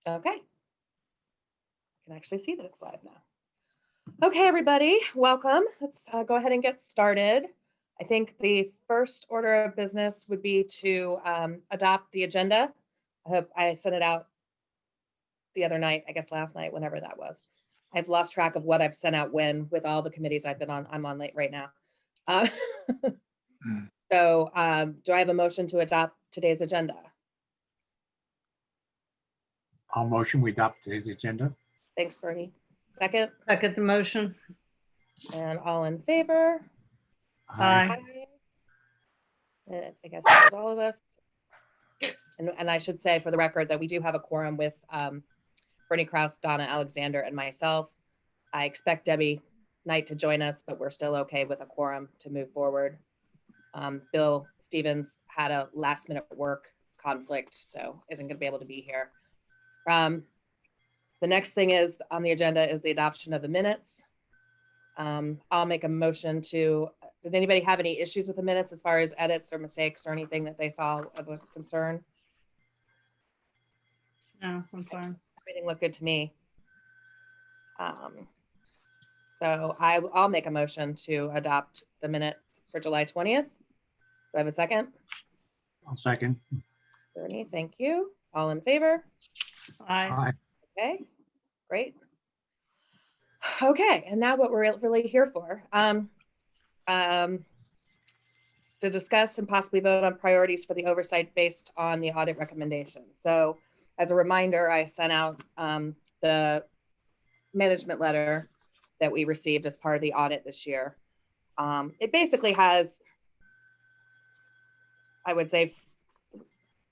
Okay. I can actually see that it's live now. Okay, everybody, welcome. Let's go ahead and get started. I think the first order of business would be to adopt the agenda. I hope I sent it out the other night, I guess last night, whenever that was. I've lost track of what I've sent out when with all the committees I've been on. I'm on late right now. So do I have a motion to adopt today's agenda? I'll motion we adopt today's agenda. Thanks, Bernie. Second? Second the motion. And all in favor? Aye. I guess that was all of us. And I should say for the record that we do have a quorum with Bernie Krause, Donna Alexander, and myself. I expect Debbie Knight to join us, but we're still okay with a quorum to move forward. Bill Stevens had a last minute work conflict, so isn't going to be able to be here. The next thing is on the agenda is the adoption of the minutes. I'll make a motion to, did anybody have any issues with the minutes as far as edits or mistakes or anything that they saw of a concern? No, I'm fine. Everything looked good to me. So I'll make a motion to adopt the minutes for July 20th. Do I have a second? I'll second. Bernie, thank you. All in favor? Aye. Aye. Okay, great. Okay, and now what we're really here for, to discuss and possibly vote on priorities for the oversight based on the audit recommendations. So as a reminder, I sent out the management letter that we received as part of the audit this year. It basically has, I would say,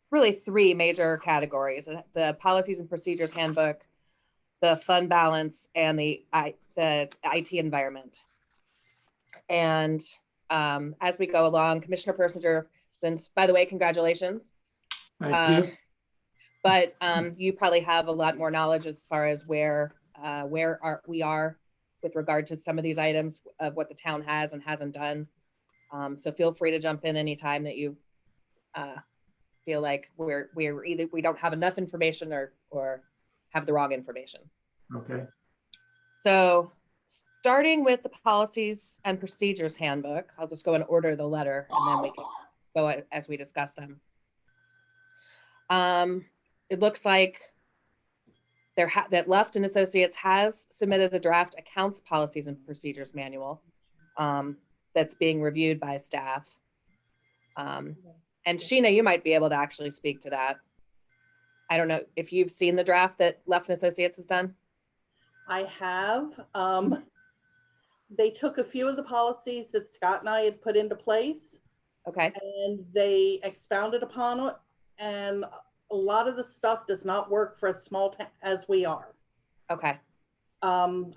really three major categories: the policies and procedures handbook, the fund balance, and the IT environment. And as we go along, Commissioner Persinger, since, by the way, congratulations. Thank you. But you probably have a lot more knowledge as far as where we are with regard to some of these items of what the town has and hasn't done. So feel free to jump in anytime that you feel like we're either we don't have enough information or have the wrong information. Okay. So starting with the policies and procedures handbook, I'll just go and order the letter and then we can go as we discuss them. It looks like that Luft and Associates has submitted a draft accounts policies and procedures manual that's being reviewed by staff. And Sheena, you might be able to actually speak to that. I don't know if you've seen the draft that Luft and Associates has done. I have. They took a few of the policies that Scott and I had put into place. Okay. And they expounded upon it. And a lot of the stuff does not work for as small town as we are. Okay. I'm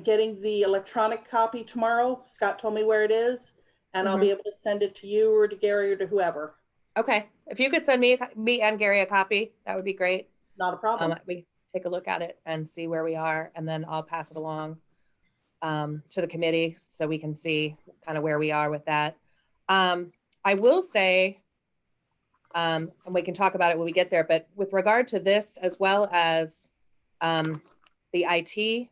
getting the electronic copy tomorrow. Scott told me where it is. And I'll be able to send it to you or to Gary or to whoever. Okay. If you could send me and Gary a copy, that would be great. Not a problem. We take a look at it and see where we are, and then I'll pass it along to the committee so we can see kind of where we are with that. I will say, and we can talk about it when we get there, but with regard to this, as well as the IT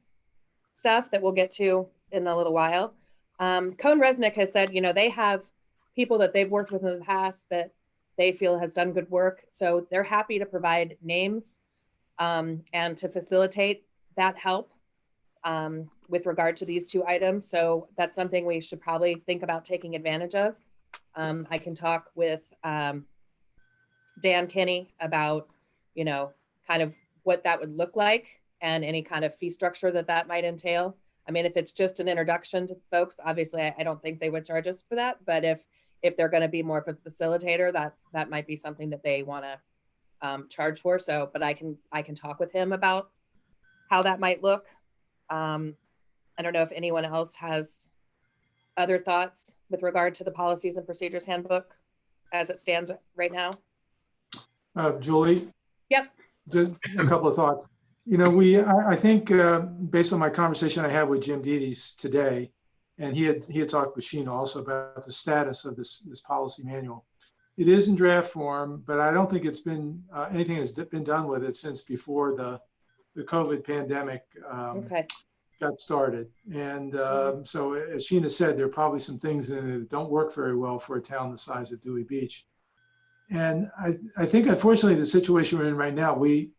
stuff that we'll get to in a little while, Cone Resnick has said, you know, they have people that they've worked with in the past that they feel has done good work. So they're happy to provide names and to facilitate that help with regard to these two items. So that's something we should probably think about taking advantage of. I can talk with Dan Kinney about, you know, kind of what that would look like and any kind of fee structure that might entail. I mean, if it's just an introduction to folks, obviously I don't think they would charge us for that. But if they're going to be more of a facilitator, that might be something that they want to charge for. So, but I can talk with him about how that might look. I don't know if anyone else has other thoughts with regard to the policies and procedures handbook as it stands right now. Julie? Yep. Just a couple of thoughts. You know, I think based on my conversation I had with Jim Dedes today, and he had talked with Sheena also about the status of this policy manual. It is in draft form, but I don't think it's been, anything has been done with it since before the COVID pandemic Okay, got started. And so as Sheena said, there are probably some things in it that don't work very well for a town the size of Dewey Beach. And I think unfortunately the situation we're in right now, we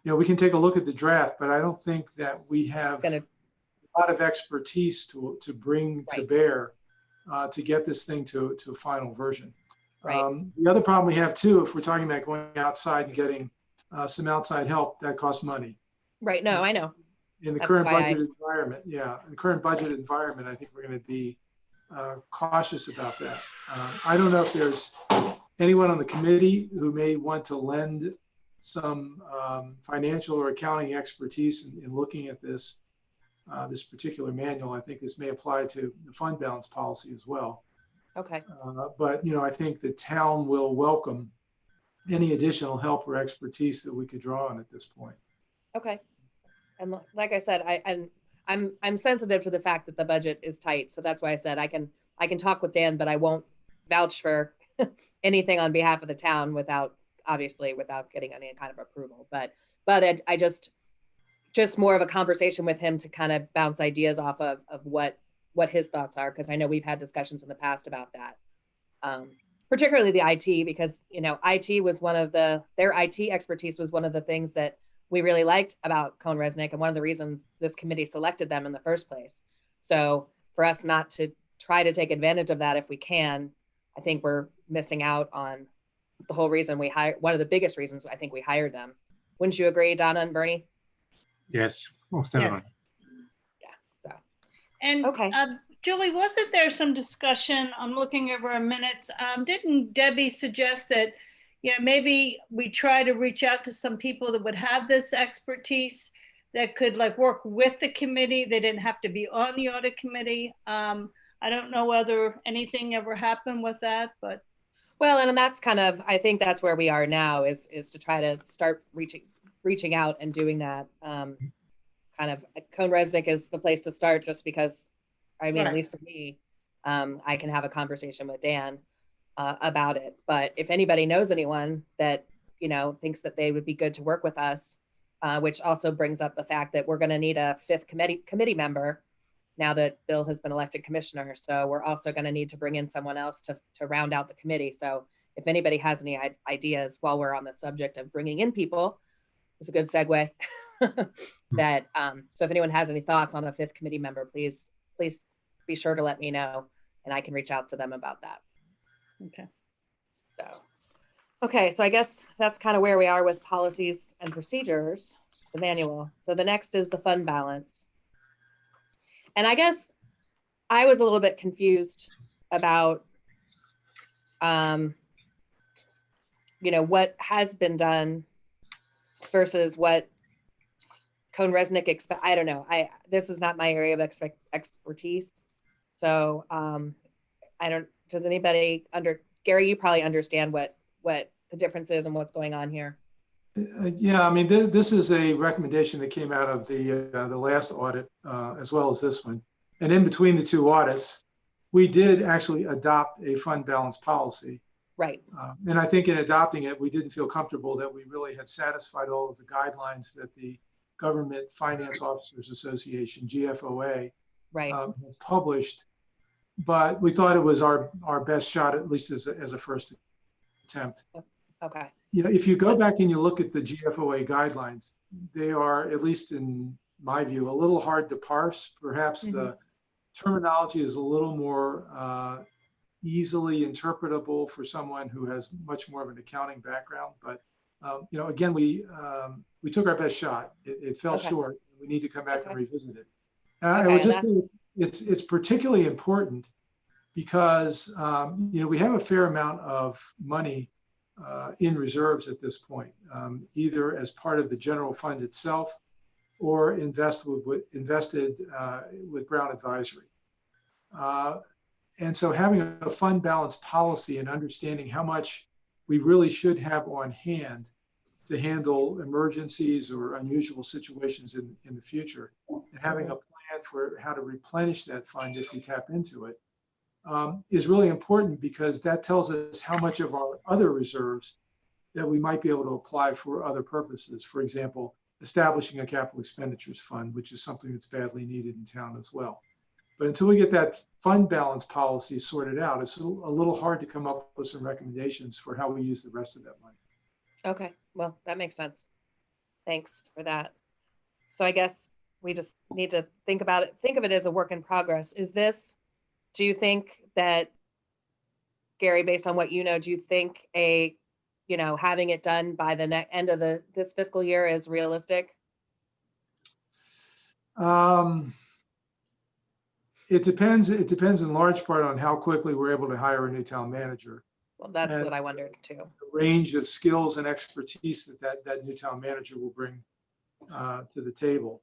can take a look at the draft, but I don't think that we have gonna, a lot of expertise to bring to Right. bear to get this thing to a final version. right, The other problem we have too, if we're talking about going outside and getting some outside help, that costs money. right. No, I know. In the That's current why budget environment, in the current budget environment, I think we're going to be cautious about that. I don't know if there's anyone on the committee who may want to lend some financial or accounting expertise in looking at this particular manual. I think this may apply to the fund balance policy as well. Okay, But I think the town will welcome any additional help or expertise that we could draw on at this point. okay. And like I said, I'm sensitive to the fact that the budget is tight. So that's why I said I can talk with Dan, but I won't vouch for anything on behalf of the town without getting any kind of approval. But I just more of a conversation with him to kind of bounce ideas off of what his thoughts are, because I know we've had discussions in the past about that. Particularly the IT, because IT was their IT expertise was one of the things that we really liked about Cone Resnick, and one of the reasons this committee selected them in the first place. So for us not to try to take advantage of that if we can, I think we're missing out on the whole reason one of the biggest reasons I think we hired them. Wouldn't you agree, Donna and Bernie? Yes, most definitely. Yes. So, And okay. Julie, wasn't there some discussion? I'm looking over our minutes. Didn't Debbie suggest that, maybe we try to reach out to some people that would have this expertise that could work with the committee? They didn't have to be on the audit committee. I don't know whether anything ever happened with that, but. Well, and that's I think that's where we are now is to try to start reaching out and doing that. Kind of Cone Resnick is the place to start, just because, I mean, Right. At least for me, I can have a conversation with Dan about it. But if anybody knows anyone that, thinks that they would be good to work with us, which also brings up the fact that we're going to need a fifth committee member now that Bill has been elected commissioner. So we're also going to need to bring in someone else to round out the committee. So if anybody has any ideas while we're on the subject of bringing in people, it's a good segue. That so if anyone has any thoughts on a fifth committee member, please be sure to let me know, and I can reach out to them about that. Okay. So I guess that's kind of where we are with policies and procedures, the manual. So the next is the fund balance. And I guess I was a little bit confused about what has been done versus what Cone Resnick I don't know. This is not my area of expertise. So does anybody Gary, you probably understand what the difference is and what's going on here. Yeah, I mean, this is a recommendation that came out of the last audit as well as this one. And in between the two audits, we did actually adopt a fund balance policy. Right. And I think in adopting it, we didn't feel comfortable that we really had satisfied all of the guidelines that the Government Finance Officers Association, GFOA, Right. published. But we thought it was our best shot, at least as a first attempt. Okay. If you go back and you look at the GFOA guidelines, they are, at least in my view, a little hard to parse. Perhaps the terminology is a little more easily interpretable for someone who has much more of an accounting background. But again, we took our best shot. It fell short. We need to come back and revisit it. I would just say it's particularly important because we have a fair amount of money in reserves at this point, either as part of the general fund itself or invested with Brown Advisory. And so having a fund balance policy and understanding how much we really should have on hand to handle emergencies or unusual situations in the future, and having a plan for how to replenish that fund if we tap into it, is really important because that tells us how much of our other reserves that we might be able to apply for other purposes. For example, establishing a capital expenditures fund, which is something that's badly needed in town as well. But until we get that fund balance policy sorted out, it's a little hard to come up with some recommendations for how we use the rest of that money. Okay, well, that makes sense. Thanks for that. So I guess we just need to think about it, think of it as a work in progress. Do you think that, Gary, based on what you know, do you think having it done by the end of this fiscal year is realistic? It depends. It depends in large part on how quickly we're able to hire a new town manager. Well, that's And what I wondered too. the range of skills and expertise that new town manager will bring to the table.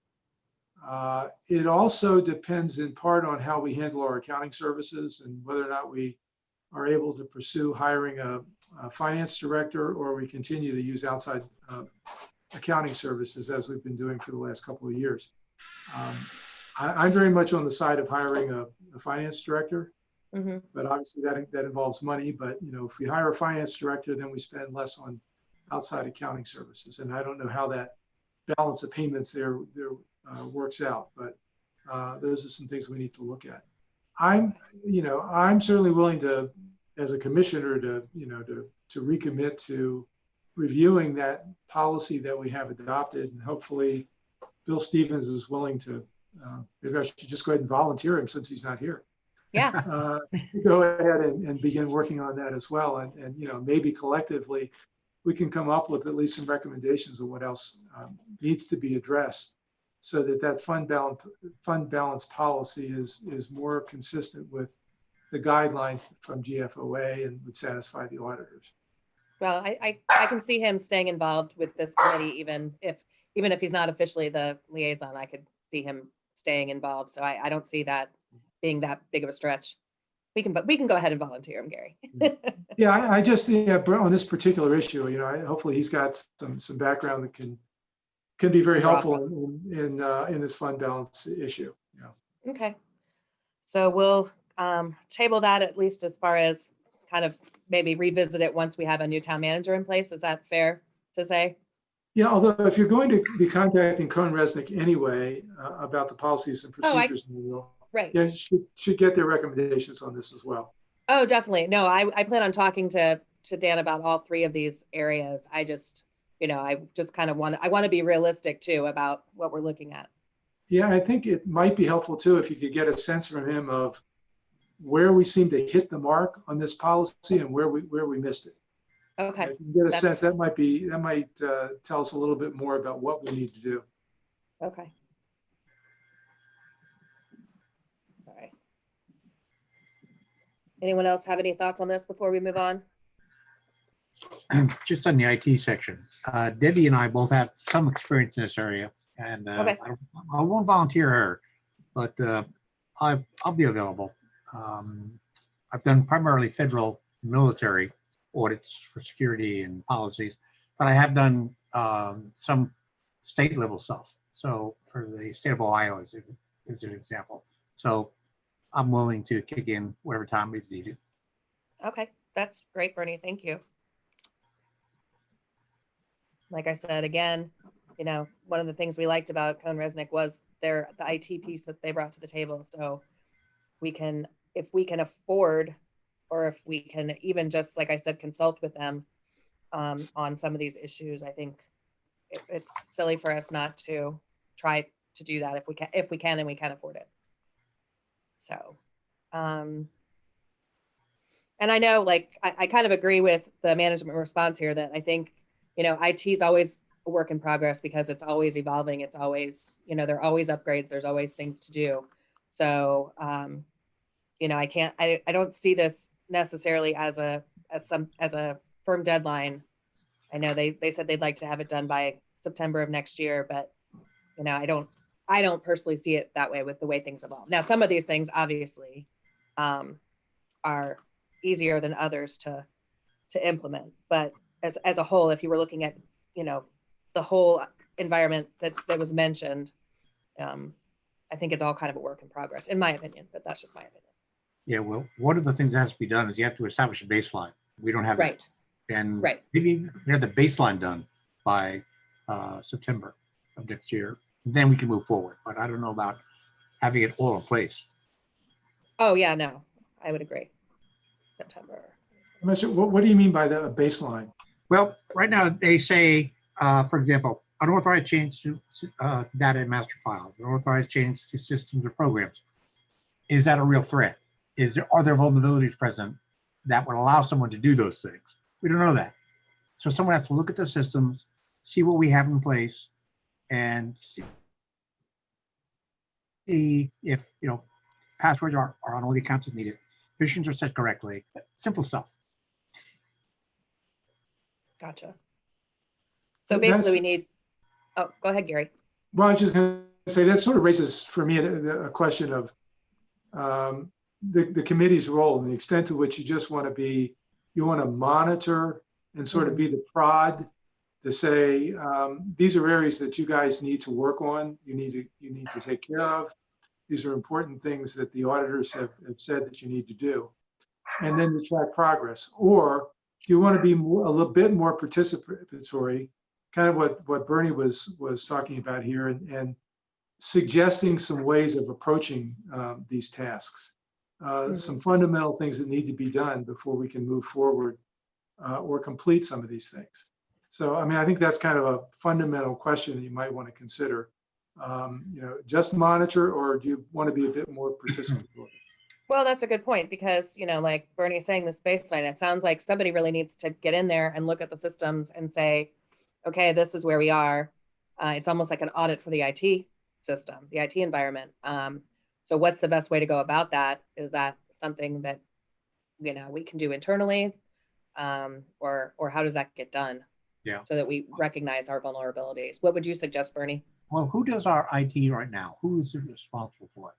It also depends in part on how we handle our accounting services and whether or not we are able to pursue hiring a finance director, or we continue to use outside accounting services as we've been doing for the last couple of years. I'm very much on the side of hiring a finance director, but obviously that involves money. But if we hire a finance director, then we spend less on outside accounting services, and I don't know how that balance of payments there works out. But those are some things we need to look at. I'm certainly willing to, as a commissioner, to recommit to reviewing that policy that we have adopted, and hopefully Bill Stevens is willing to. Maybe I should just go ahead and volunteer him since he's not here. Yeah. Go ahead and begin working on that as well, and maybe collectively we can come up with at least some recommendations of what else needs to be addressed, so that fund balance policy is more consistent with the guidelines from GFOA and would satisfy the auditors. Well, I can see him staying involved with this committee, even if he's not officially the liaison. I could see him staying involved. So I don't see that being that big of a stretch. We can go ahead and volunteer him, Gary. Yeah, I just on this particular issue, hopefully he's got some background that can be very helpful in this fund balance issue. Yeah. Okay. So we'll table that, at least as far as kind of maybe revisit it once we have a new town manager in place. Is that fair to say? Yeah, although if you're going to be contacting Cohn-Resnick anyway about the policies and procedures, right. Yeah, should get their recommendations on this as well. Oh, definitely. No, I plan on talking to Dan about all three of these areas. I just kind of want to be realistic too about what we're looking at. Yeah, I think it might be helpful too if you could get a sense from him of where we seem to hit the mark on this policy and where we missed it. Okay. If you get a sense, that might tell us a little bit more about what we need to do. Okay. Sorry. Anyone else have any thoughts on this before we move on? Just on the IT section, Debbie and I both have some experience in this area, and Okay. I won't volunteer her, but I'll be available. I've done primarily federal military audits for security and policies, but I have done some state level stuff. So for the state of Ohio is an example. So I'm willing to kick in whatever time is needed. Okay, that's great, Bernie. Thank you. Like I said, again, one of the things we liked about Cohn-Resnick was the IT piece that they brought to the table. So if we can afford, or if we can even just, like I said, consult with them on some of these issues, I think it's silly for us not to try to do that if we can and we can afford it. So, and I know, I kind of agree with the management response here that I think, IT is always a work in progress because it's always evolving. It's always, there are always upgrades. There's always things to do. So, I don't see this necessarily as a firm deadline. I know they said they'd like to have it done by September of next year, but I don't personally see it that way with the way things evolve. Now, some of these things obviously are easier than others to implement, but as a whole, if you were looking at the whole environment that was mentioned, I think it's all kind of a work in progress, in my opinion, but that's just my opinion. Yeah, well, one of the things that has to be done is you have to establish a baseline. We don't have that. Right, And right. maybe we have the baseline done by September of next year. Then we can move forward. But I don't know about having it all in place. Oh, yeah, no, I would agree. September. I'm not sure, what do you mean by the baseline? Well, right now they say, for example, unauthorized change to data in master files, unauthorized change to systems or programs. Is that a real threat? Are there vulnerabilities present that would allow someone to do those things? We don't know that. So someone has to look at the systems, see what we have in place, and see if passwords are on all the accounts as needed, permissions are set correctly. Simple stuff. Gotcha. So basically That's, we need, oh, go ahead, Gary. well, I was just going to say that sort of raises for me a question of the committee's role and the extent to which you want to monitor and sort of be the prod to say, these are areas that you guys need to work on, you need to take care of. These are important things that the auditors have said that you need to do. And then you track progress. Or do you want to be a little bit more participatory, kind of what Bernie was talking about here, and suggesting some ways of approaching these tasks, some fundamental things that need to be done before we can move forward or complete some of these things. So, I mean, I think that's kind of a fundamental question that you might want to consider. Just monitor, or do you want to be a bit more participatory? Well, that's a good point because, like Bernie's saying, this baseline, it sounds like somebody really needs to get in there and look at the systems and say, okay, this is where we are. It's almost like an audit for the IT system, the IT environment. So what's the best way to go about that? Is that something that, we can do internally? Or how does that get done? Yeah. So that we recognize our vulnerabilities. What would you suggest, Bernie? Well, who does our IT right now? Who is responsible for it?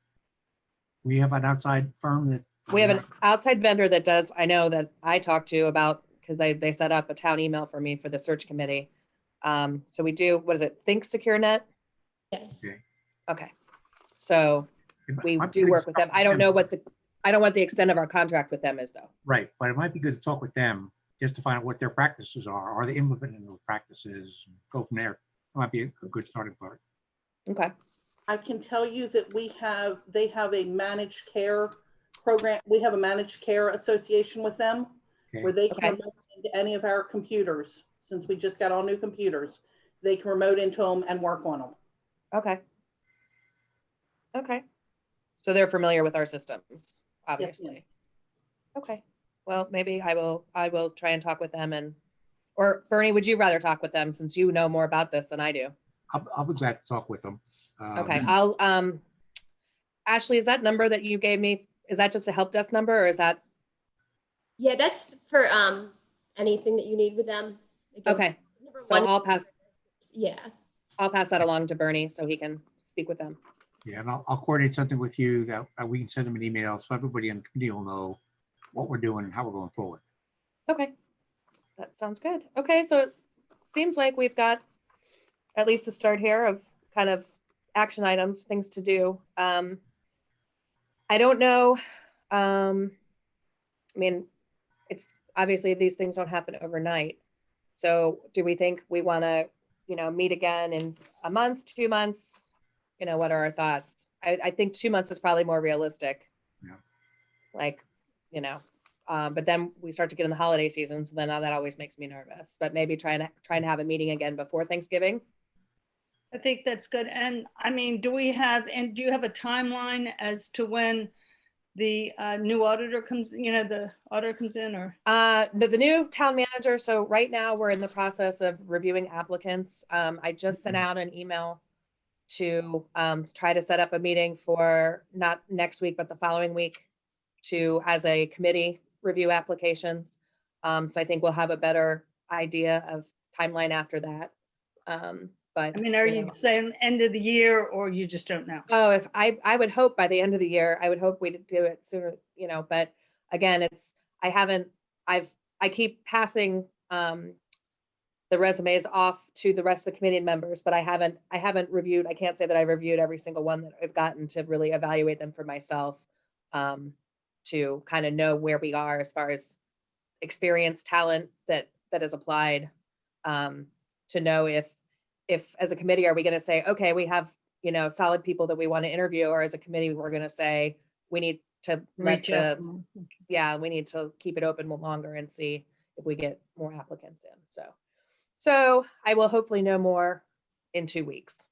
We have an outside firm that. We have an outside vendor that does, I know that I talked to about, because they set up a town email for me for the search committee. So we do, what is it, Think Secure Net? Yes. Okay. So we do work with them. I don't know what the extent of our contract with them is though. Right, but it might be good to talk with them just to find out what their practices are. Are they implementing those practices? Go from there. It might be a good starting point. Okay. I can tell you that they have a managed care program. We have a managed care association with them where they can remote into any of our computers. Since we just got all new computers, they can remote into them and work on them. Okay. Okay. So they're familiar with our systems, obviously. Yes, okay. Well, maybe I will try and talk with them or Bernie, would you rather talk with them since you know more about this than I do? I'll be glad to talk with them. Okay, I'll, Ashley, is that number that you gave me, is that just a help desk number or is that? Yeah, that's for anything that you need with them. Okay, so I'll pass that along to Bernie so he can speak with them. Yeah, and I'll coordinate something with you that we can send them an email so everybody in the committee will know what we're doing and how we're going forward. Okay, that sounds good. Okay, so it seems like we've got at least a start here of kind of action items, things to do. I don't know. I mean, it's obviously these things don't happen overnight. So do we think we want to, meet again in a month, 2 months? What are our thoughts? I think 2 months is probably more realistic. Yeah. Like, but then we start to get in the holiday season. So then that always makes me nervous, but maybe trying to have a meeting again before Thanksgiving. I think that's good. And I mean, do you have a timeline as to when the new auditor comes, the auditor comes in or? The new town manager. So right now we're in the process of reviewing applicants. I just sent out an email to try to set up a meeting for not next week, but the following week as a committee review applications. So I think we'll have a better idea of timeline after that. But I mean, are you saying end of the year or you just don't know? Oh, if I would hope by the end of the year, I would hope we'd do it sooner, but again, I keep passing the resumes off to the rest of the committee members, but I haven't reviewed, I can't say that I reviewed every single one that I've gotten to really evaluate them for myself, to kind of know where we are as far as experience, talent that is applied, to know if as a committee, are we going to say, okay, we have, you know, solid people that we want to interview, or as a committee, we're going to say, we need to let Reach out. yeah, we need to keep it open longer and see if we get more applicants in. So I will hopefully know more in 2 weeks.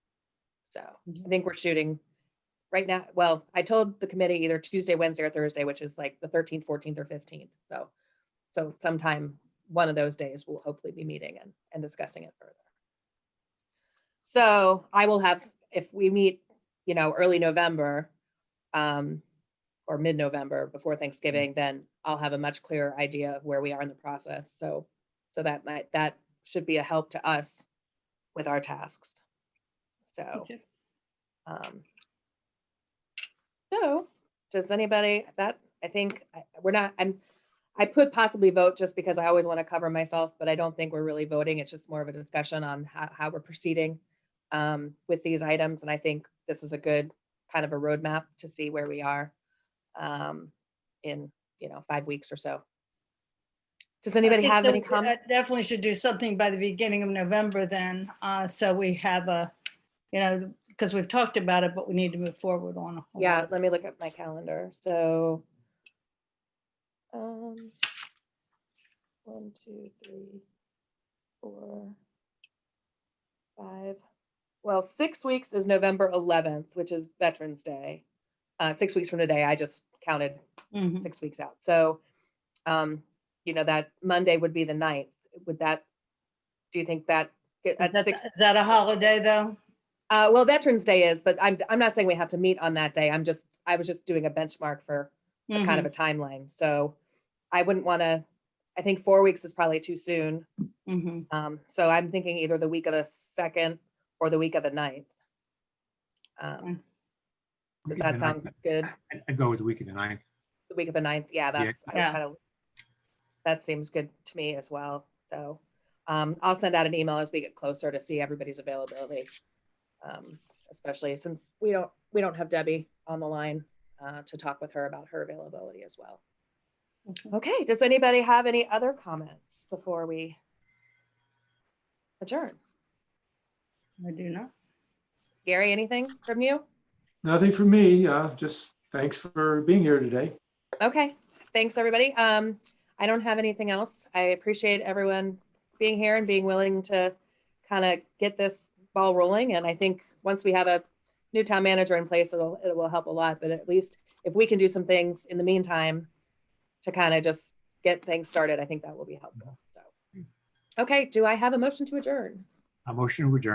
So I think we're shooting right now. Well, I told the committee either Tuesday, Wednesday, or Thursday, which is like the 13th, 14th, or 15th. So sometime one of those days we'll hopefully be meeting and discussing it further. So I will have, if we meet, you know, early November, or mid-November before Thanksgiving, then I'll have a much clearer idea of where we are in the process. So that should be a help to us with our tasks. So, Okay. so does anybody, that, I think we're not, I put possibly vote just because I always want to cover myself, but I don't think we're really voting. It's just more of a discussion on how we're proceeding with these items. And I think this is a good kind of a roadmap to see where we are in, you know, 5 weeks or so. Does anybody I think have that any we comments? definitely should do something by the beginning of November then, so we have a, you know, because we've talked about it, but we need to move forward on. a lot Yeah, of let me look at my calendar. So 1, 2, 3, 4, 5. Well, 6 weeks is November 11th, which is Veterans Day. 6 weeks from today, I just counted Mhm. 6 weeks out. So, you know, that Monday would be the 9th. Would that, do you think that at Is 6? that a holiday though? Well, Veterans Day is, but I'm not saying we have to meet on that day. I was just doing a benchmark for a kind of a timeline. So I wouldn't want to, I think 4 weeks is probably too soon. Mhm. So I'm thinking either the week of the 2nd or the week of the 9th. Does Week of that the sound 9th. good? I'd go with the week of the 9th. The week of the 9th, yeah, Yeah. I was Yeah. kind of, that seems good to me as well. So I'll send out an email as we get closer to see everybody's availability. Especially since we don't have Debbie on the line to talk with her about her availability as well. Okay, does anybody have any other comments before we adjourn? I do not. Gary, anything from you? Nothing from me. Just thanks for being here today. Okay, thanks everybody. I don't have anything else. I appreciate everyone being here and being willing to kind of get this ball rolling. And I think once we have a new town manager in place, it will help a lot. But at least if we can do some things in the meantime to kind of just get things started, I think that will be helpful. So, okay, do I have a motion to adjourn? A motion to adjourn.